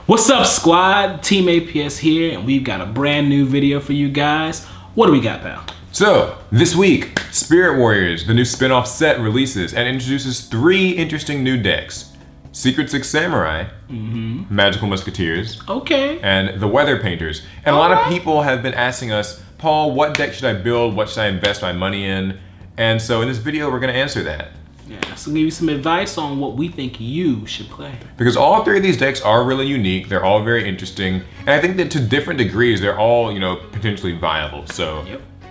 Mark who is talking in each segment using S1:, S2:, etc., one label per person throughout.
S1: What's up, squad? Team APS here, and we've got a brand new video for you guys. What do we got, pal?
S2: So, this week, Spirit Warriors, the new spin-off set, releases and introduces 3 interesting new decks. Secret Six Samurai, Magical Musketeers, and the Weather Painters. And a lot of people have been asking us, Paul, what deck should I build? What should I invest my money in? And so in this video, we're gonna answer that.
S1: Yeah, so give you some advice on what we think you should play.
S2: Because all 3 of these decks are really unique. They're all very interesting. And I think that to different degrees, they're all, potentially viable. So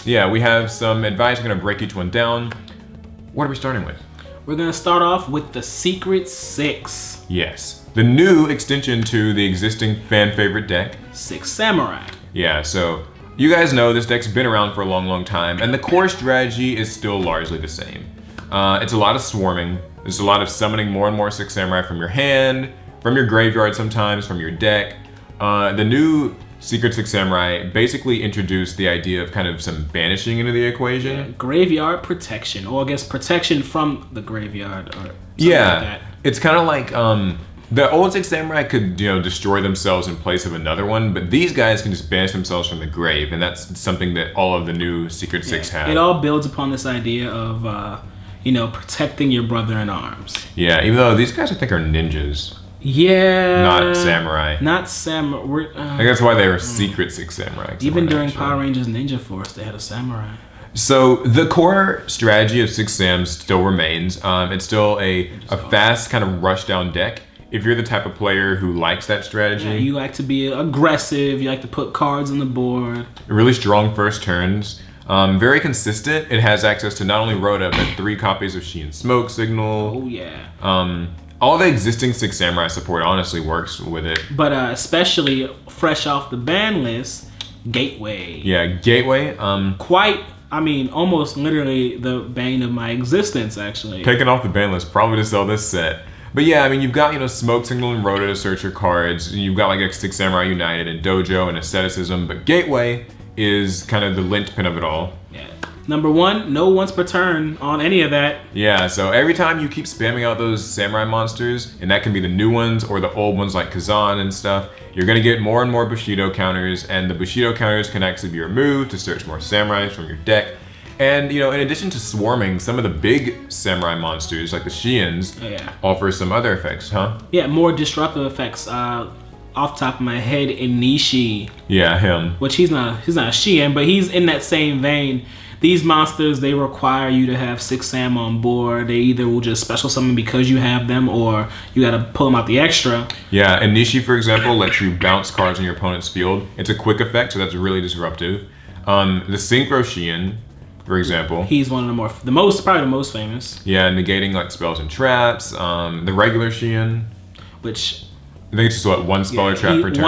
S2: yeah, we have some advice. We're gonna break each one down. What are we starting with?
S1: We're gonna start off with the Secret Six.
S2: Yes, the new extension to the existing fan favorite deck.
S1: Six Samurai.
S2: Yeah, so you guys know this deck's been around for a long time, and the core strategy is still largely the same. It's a lot of swarming. There's a lot of summoning more and more Six Samurai from your hand, from your graveyard sometimes, from your deck. The new Secret Six Samurai basically introduced the idea of kind of some banishing into the equation.
S1: Yeah, graveyard protection, or I guess protection from the graveyard, or something like that.
S2: It's kind of like the old Six Samurai could destroy themselves in place of another one, but these guys can just banish themselves from the grave, and that's something that all of the new Secret Six have.
S1: It all builds upon this idea of protecting your brother in arms.
S2: Yeah, even though these guys I think are ninjas.
S1: Yeah.
S2: Not samurai.
S1: Not samurai.
S2: I think that's why they were Secret Six Samurai.
S1: Even during Power Rangers Ninja Force, they had a samurai.
S2: So the core strategy of Six Sams still remains. It's still a fast kind of rush down deck. If you're the type of player who likes that strategy.
S1: Yeah, you like to be aggressive. You like to put cards on the board.
S2: Really strong first turns. Very consistent. It has access to not only Rhoda, but 3 copies of She and Smoke Signal.
S1: Oh yeah.
S2: All the existing Six Samurai support honestly works with it.
S1: But especially fresh off the ban list, Gateway.
S2: Yeah, Gateway.
S1: Almost literally the bane of my existence, actually.
S2: Taking off the ban list, probably to sell this set. But yeah, you've got, Smoke Signal and Rhoda to search your cards. You've got like Six Samurai United and Dojo and Asceticism, but Gateway is kind of the linchpin of it all.
S1: Yeah. Number 1, no once per turn on any of that.
S2: Yeah, so every time you keep spamming out those samurai monsters, and that can be the new ones or the old ones like Kazan and stuff, you're gonna get more and more Bushido counters, and the Bushido counters can actually be removed to search more samurais from your deck. And in addition to swarming, some of the big samurai monsters like the Shians offer some other effects, huh?
S1: Yeah, more disruptive effects. Off the top of my head, Inishi.
S2: Yeah, him.
S1: Which he's not a Shian, but he's in that same vein. These monsters, they require you to have 6 Sam on board. They either will just special summon because you have them, or you gotta pull them out the extra.
S2: Yeah, Inishi, for example, lets you bounce cards in your opponent's field. It's a quick effect, so that's really disruptive. The Synchro Shian, for example.
S1: He's one of probably the most famous.
S2: Yeah, negating like spells and traps. The regular Shian.
S1: Which...
S2: I think it's just one spell or trap per turn.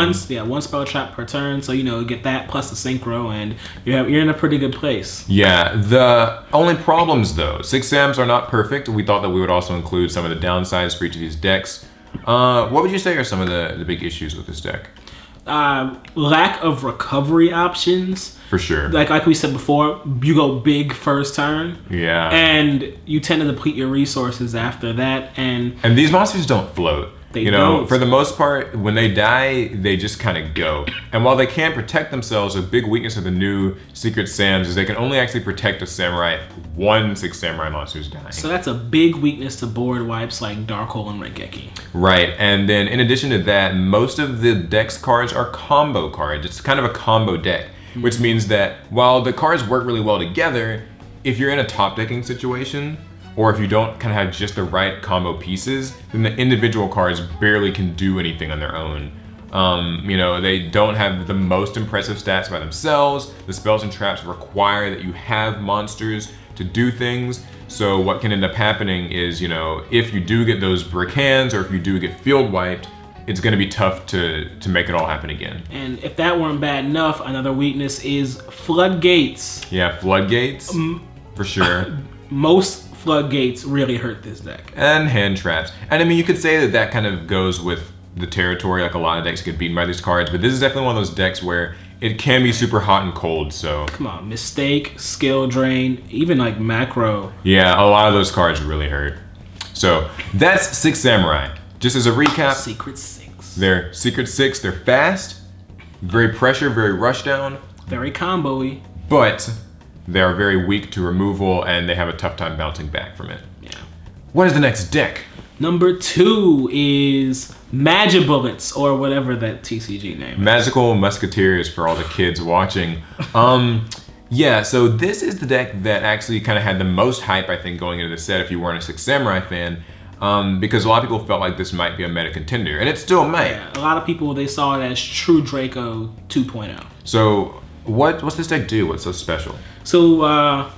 S1: One spell trap per turn. So get that plus the synchro, and you're in a pretty good place.
S2: Yeah. The only problems though, Six Sams are not perfect. We thought that we would also include some of the downsides for each of these decks. What would you say are some of the big issues with this deck?
S1: Lack of recovery options.
S2: For sure.
S1: Like we said before, you go big first turn.
S2: Yeah.
S1: And you tend to deplete your resources after that, and
S2: these monsters don't float.
S1: They don't.
S2: For the most part, when they die, they just kind of go. And while they can protect themselves, a big weakness of the new Secret Sams is they can only actually protect a samurai if 1 Six Samurai monster is dying.
S1: So that's a big weakness to board wipes like Darkhold and Rengeki.
S2: Right, and then in addition to that, most of the deck's cards are combo cards. It's kind of a combo deck, which means that while the cards work really well together, if you're in a top decking situation, or if you don't kind of have just the right combo pieces, then the individual cards barely can do anything on their own. They don't have the most impressive stats by themselves. The spells and traps require that you have monsters to do things. So what can end up happening is, if you do get those brick hands, or if you do get field wiped, it's going to be tough to make it all happen again.
S1: And if that weren't bad enough, another weakness is floodgates.
S2: Yeah, floodgates, for sure.
S1: Most floodgates really hurt this deck.
S2: And hand traps. And you could say that kind of goes with the territory, like a lot of decks get beaten by these cards, but this is definitely one of those decks where it can be super hot and cold, so.
S1: Come on, Mistake, Skill Drain, even like Macro.
S2: Yeah, a lot of those cards really hurt. So, that's Six Samurai. Just as a recap.
S1: Secret Six.
S2: They're Secret 6, they're fast, very pressure, very rushdown.
S1: Very combo-y.
S2: But they are very weak to removal and they have a tough time bouncing back from it.
S1: Yeah.
S2: What is the next deck?
S1: Number 2 is Magibullets, or whatever that TCG name is.
S2: Magical Musketeers for all the kids watching. Yeah, so this is the deck that actually kind of had the most hype, I think, going into the set if you weren't a Six Samurai fan. Because a lot of people felt like this might be a meta contender, and it still might.
S1: Yeah, a lot of people, they saw it as True Draco 2.0.
S2: So what's this deck do? What's so special?
S1: So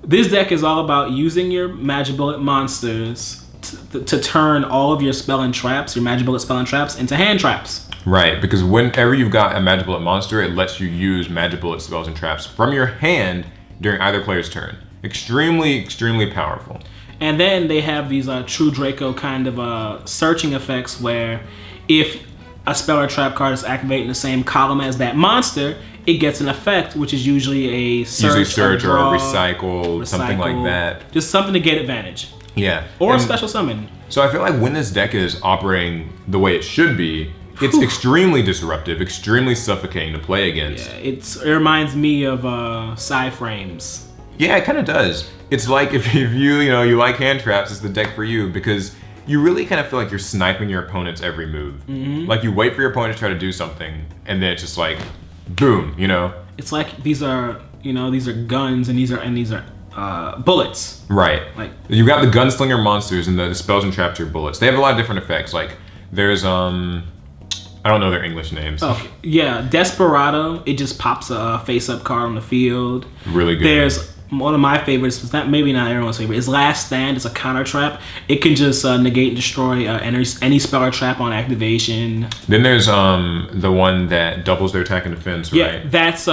S1: this deck is all about using your Magibullet monsters to turn all of your spell and traps, your Magibullet spell and traps, into hand traps.
S2: Right, because whenever you've got a Magibullet monster, it lets you use Magibullet spells and traps from your hand during either player's turn. Extremely, extremely powerful.
S1: And then they have these True Draco kind of searching effects where if a spell or trap card is activated in the same column as that monster, it gets an effect, which is usually a search,
S2: or a recycle, something like that.
S1: Just something to get advantage.
S2: Yeah.
S1: Or a special summon.
S2: So I feel like when this deck is operating the way it should be, it's extremely disruptive, extremely suffocating to play against.
S1: Yeah, it reminds me of Psy-Frames.
S2: Yeah, it kind of does. It's like if you like hand traps, it's the deck for you because you really kind of feel like you're sniping your opponent's every move. Mm-hmm. Like you wait for your opponent to try to do something, and then it's just like, boom,
S1: It's like these are guns and these are bullets.
S2: Right.
S1: Like
S2: you got the gunslinger monsters and the spells and traps are bullets. They have a lot of different effects. Like there's I don't know their English names.
S1: Okay. Yeah, Desperado. It just pops a face-up card on the field.
S2: Really good.
S1: There's one of my favorites. It's maybe not everyone's favorite. It's Last Stand. It's a counter trap. It can just negate and destroy any spell or trap on activation.
S2: Then there's the one that doubles their attack and defense. Right?
S1: Yeah, that's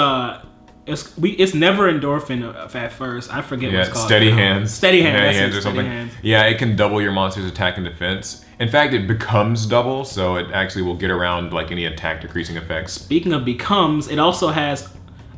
S1: it's never endorphin at first. I forget what it's called.
S2: Steady hands.
S1: Steady hands
S2: or something. Hands. Yeah, it can double your monster's attack and defense. In fact, it becomes double, so it actually will get around like any attack decreasing effects.
S1: Speaking of becomes, it also has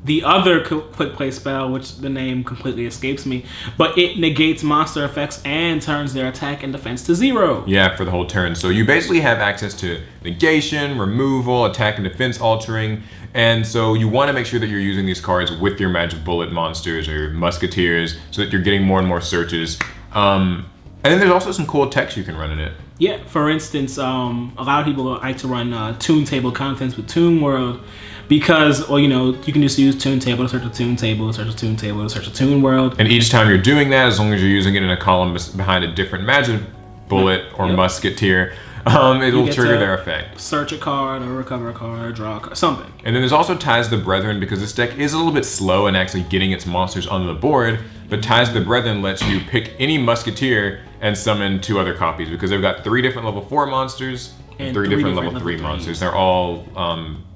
S1: the other quick play spell, which the name completely escapes me, but it negates monster effects and turns their attack and defense to 0.
S2: Yeah, for the whole turn. So you basically have access to negation, removal, attack and defense altering, and so you want to make sure that you're using these cards with your Magibullet monsters or Musketeers so that you're getting more and more searches. And then there's also some cool text you can run in it.
S1: Yeah, for instance, a lot of people like to run Toon Table contents with Toon World because, you can just use Toon Table to search a Toon Table, search a Toon Table, to search a Toon World.
S2: And each time you're doing that, as long as you're using it in a column behind a different Magibullet or Musketeer, it'll trigger their effect.
S1: Search a card or recover a card, draw a card, something.
S2: And then there's also Ties the Brethren because this deck is a little bit slow in actually getting its monsters onto the board, but Ties the Brethren lets you pick any Musketeer and summon 2 other copies because they've got 3 different level 4 monsters and 3 different level 3 monsters. They're all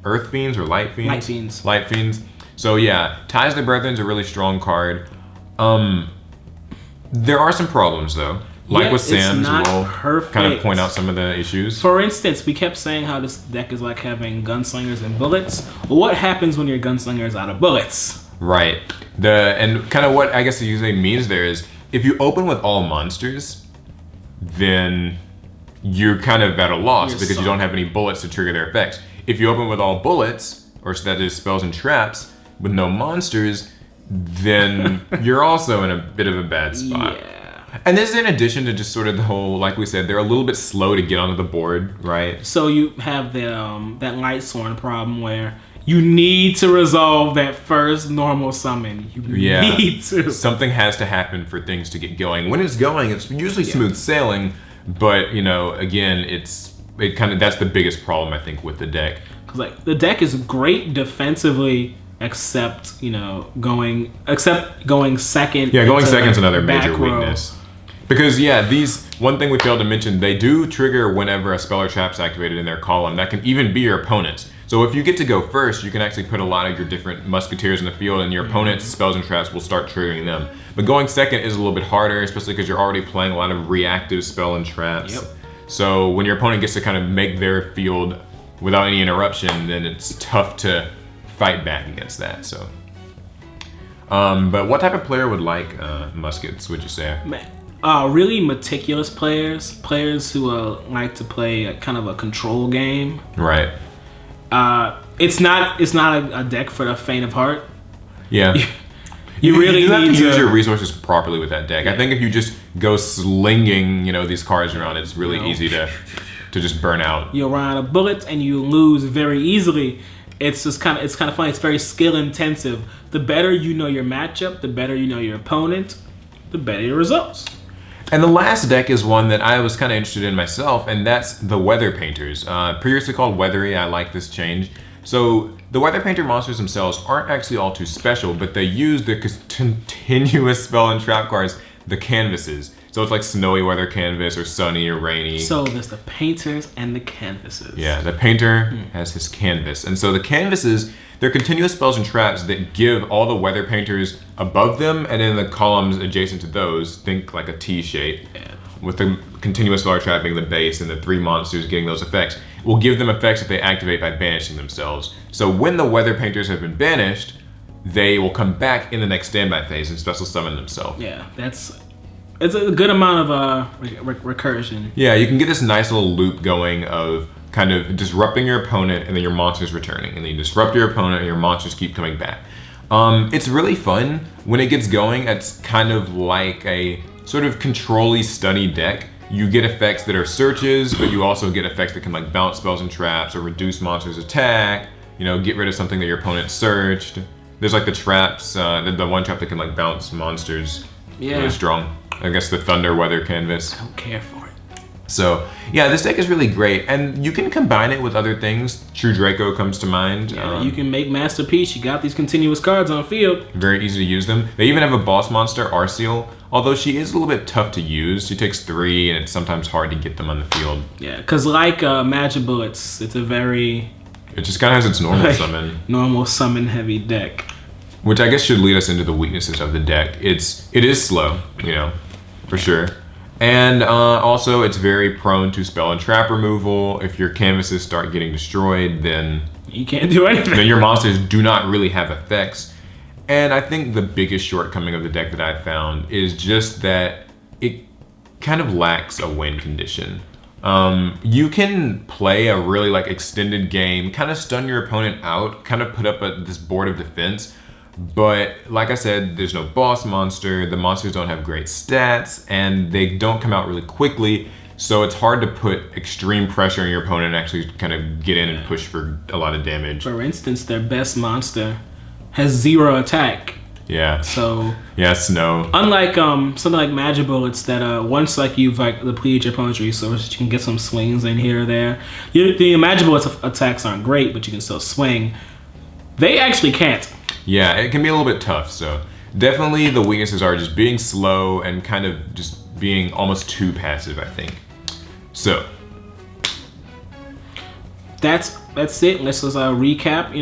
S2: Earth Fiends or Light Fiends?
S1: Light Fiends.
S2: Light Fiends. So yeah, Ties the Brethren's a really strong card. There are some problems though. Like with Sam's, we'll kind of point out some of the issues.
S1: For instance, we kept saying how this deck is like having gunslingers and bullets. Well, what happens when your gunslinger is out of bullets?
S2: Right. And kind of what I guess it usually means there is, if you open with all monsters, then you're kind of at a loss because you don't have any bullets to trigger their effects. If you open with all bullets, or so that is spells and traps, with no monsters, then you're also in a bit of a bad spot.
S1: Yeah.
S2: And this is in addition to just sort of the whole, like we said, they're a little bit slow to get onto the board, right?
S1: So you have that Light Sworn problem where you need to resolve that first normal summon. You need to.
S2: Something has to happen for things to get going. When it's going, it's usually smooth sailing, but again, that's the biggest problem I think with the deck.
S1: Because the deck is great defensively, except going second.
S2: Yeah, going second's another major weakness. Because one thing we failed to mention, they do trigger whenever a spell or trap's activated in their column. That can even be your opponent's. So if you get to go first, you can actually put a lot of your different Musketeers in the field, and your opponent's spells and traps will start triggering them. But going second is a little bit harder, especially because you're already playing a lot of reactive spell and traps.
S1: Yep.
S2: So when your opponent gets to kind of make their field without any interruption, then it's tough to fight back against that. So, but what type of player would like muskets? Would you say?
S1: Really meticulous players who like to play a kind of a control game.
S2: Right.
S1: It's not a deck for the faint of heart.
S2: Yeah.
S1: You really
S2: have
S1: need
S2: to use your resources properly with that deck.
S1: Yeah.
S2: I think if you just go slinging, these cards around, it's really easy to just burn out.
S1: You'll run out of bullets and you lose very easily. It's kind of funny. It's very skill intensive. The better you know your matchup, the better you know your opponent, the better your results.
S2: And the last deck is one that I was kind of interested in myself, and that's the Weather Painters. Previously called Weathery, I like this change. So the Weather Painter monsters themselves aren't actually all too special, but they use the continuous spell and trap cards, the canvases. So it's like snowy weather canvas or sunny or rainy.
S1: So there's the painters and the canvases.
S2: Yeah, the painter has his canvas. And so the canvases, they're continuous spells and traps that give all the weather painters above them and then the columns adjacent to those, think like a T shape, with the continuous spell or trap being the base and the 3 monsters getting those effects, will give them effects that they activate by banishing themselves. So when the weather painters have been banished, they will come back in the next standby phase and special summon themselves.
S1: Yeah, it's a good amount of recursion.
S2: Yeah, you can get this nice little loop going of kind of disrupting your opponent and then your monsters returning. And then you disrupt your opponent and your monsters keep coming back. It's really fun. When it gets going, it's kind of like a sort of control-y stunny deck. You get effects that are searches, but you also get effects that can like bounce spells and traps or reduce monsters' attack, get rid of something that your opponent searched. There's like the traps, the one trap that can like bounce monsters really strong. I guess the Thunder Weather Canvas.
S1: I don't care for it.
S2: So yeah, this deck is really great, and you can combine it with other things. True Draco comes to mind.
S1: Yeah, you can make Masterpiece. You got these continuous cards on field.
S2: Very easy to use them. They even have a boss monster, Arceal, although she is a little bit tough to use. She takes 3, and it's sometimes hard to get them on the field.
S1: Yeah, because like Magical, it's a very...
S2: It just kind of has its normal summon.
S1: Normal summon heavy deck.
S2: Which I guess should lead us into the weaknesses of the deck. It is slow, for sure. And also it's very prone to spell and trap removal. If your canvases start getting destroyed, then
S1: you can't do anything.
S2: Then your monsters do not really have effects. And I think the biggest shortcoming of the deck that I've found is just that it kind of lacks a win condition. You can play a really extended game, kind of stun your opponent out, kind of put up this board of defense. But like I said, there's no boss monster, the monsters don't have great stats, and they don't come out really quickly, so it's hard to put extreme pressure on your opponent and actually kind of get in and push for a lot of damage.
S1: For instance, their best monster has 0 attack.
S2: Yeah.
S1: So
S2: yeah, Snow.
S1: Unlike something like Magibullets that once you've depleted your opponent's resources, you can get some swings in here or there. The Magibullets attacks aren't great, but you can still swing. They actually can't.
S2: Yeah, it can be a little bit tough, so definitely the weaknesses are just being slow and kind of just being almost too passive, I think. So that's
S1: it. Let's just recap,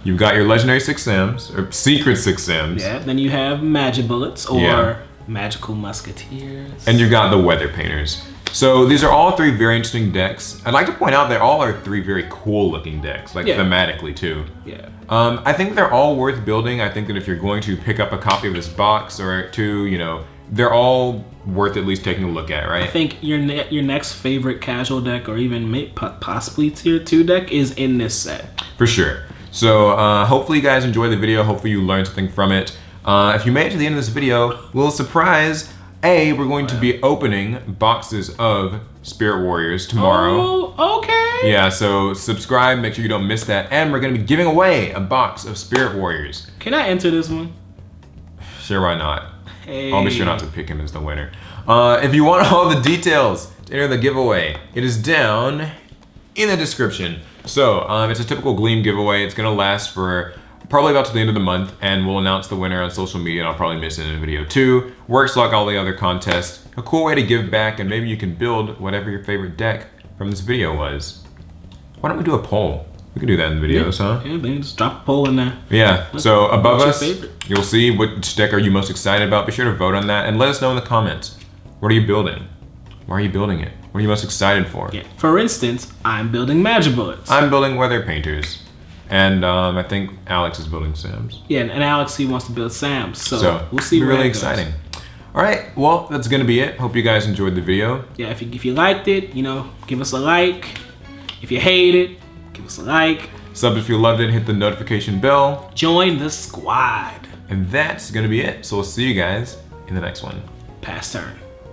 S2: You've got your legendary 6 Sams, or secret 6 Sams.
S1: Yeah, then you have Magibullets or Magical Musketeers.
S2: And you got the Weather Painters. So these are all 3 very interesting decks. I'd like to point out they all are 3 very cool looking decks, thematically too.
S1: Yeah.
S2: I think they're all worth building. I think that if you're going to pick up a copy of this box or 2, they're all worth at least taking a look at, right?
S1: I think your next favorite casual deck or even possibly tier 2 deck is in this set.
S2: For sure. So hopefully you guys enjoyed the video. Hopefully you learned something from it. If you made it to the end of this video, a little surprise. We're going to be opening boxes of Spirit Warriors tomorrow.
S1: Oh, okay.
S2: Yeah, so subscribe, make sure you don't miss that. And we're going to be giving away a box of Spirit Warriors.
S1: Can I enter this one?
S2: Sure, why not?
S1: Hey.
S2: I'll be sure not to pick him as the winner. If you want all the details to enter the giveaway, it is down in the description. So, it's a typical Gleam giveaway. It's going to last for probably about to the end of the month, and we'll announce the winner on social media, and I'll probably miss it in a video too. Works like all the other contests. A cool way to give back, and maybe you can build whatever your favorite deck from this video was. Why don't we do a poll? We can do that in the videos, huh?
S1: Yeah, then just drop a poll in there.
S2: Yeah, so above us,
S1: favorite?
S2: You'll see which deck are you most excited about. Be sure to vote on that, and let us know in the comments. What are you building? Why are you building it? What are you most excited for?
S1: Yeah. For instance, I'm building Magibullets.
S2: I'm building Weather Painters. And I think Alex is building Sams.
S1: Yeah, and Alex, he wants to build Sams. So we'll see.
S2: Really exciting. All right, well, that's gonna be it. Hope you guys enjoyed the video.
S1: Yeah, if you liked it, you know, give us a like. If you hate it, give us a like.
S2: Sub if you loved it, hit the notification bell.
S1: Join the squad.
S2: And that's gonna be it. So we'll see you guys in the next one.
S1: Pass turn.